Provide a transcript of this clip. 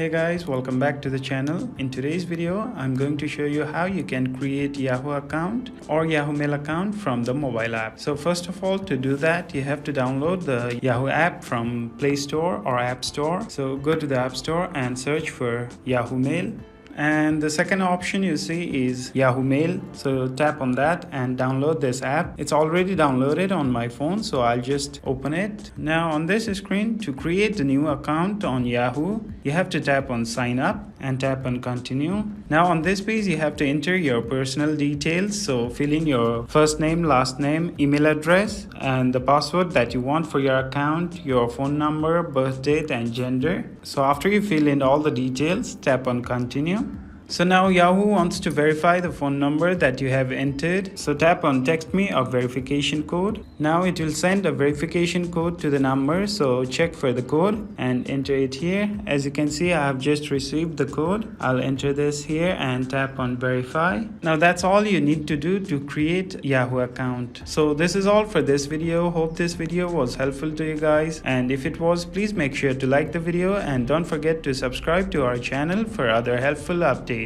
Hey guys, welcome back to the channel. In today's video, I'm going to show you how you can create Yahoo account or Yahoo Mail account from the mobile app. So first of all, to do that, you have to download the Yahoo app from Play Store or App Store. So go to the App Store and search for Yahoo Mail. And the second option you see is Yahoo Mail. So tap on that and download this app. It's already downloaded on my phone, so I'll just open it. Now on this screen, to create a new account on Yahoo, you have to tap on sign up and tap on continue. Now on this page, you have to enter your personal details. So fill in your first name, last name, email address, and the password that you want for your account, your phone number, birth date, and gender. So after you fill in all the details, tap on continue. So now Yahoo wants to verify the phone number that you have entered. So tap on text me a verification code. Now it will send a verification code to the number. So check for the code and enter it here. As you can see, I have just received the code. I'll enter this here and tap on verify. Now that's all you need to do to create Yahoo account. So this is all for this video. Hope this video was helpful to you guys. And if it was, please make sure to like the video and don't forget to subscribe to our channel for other helpful updates.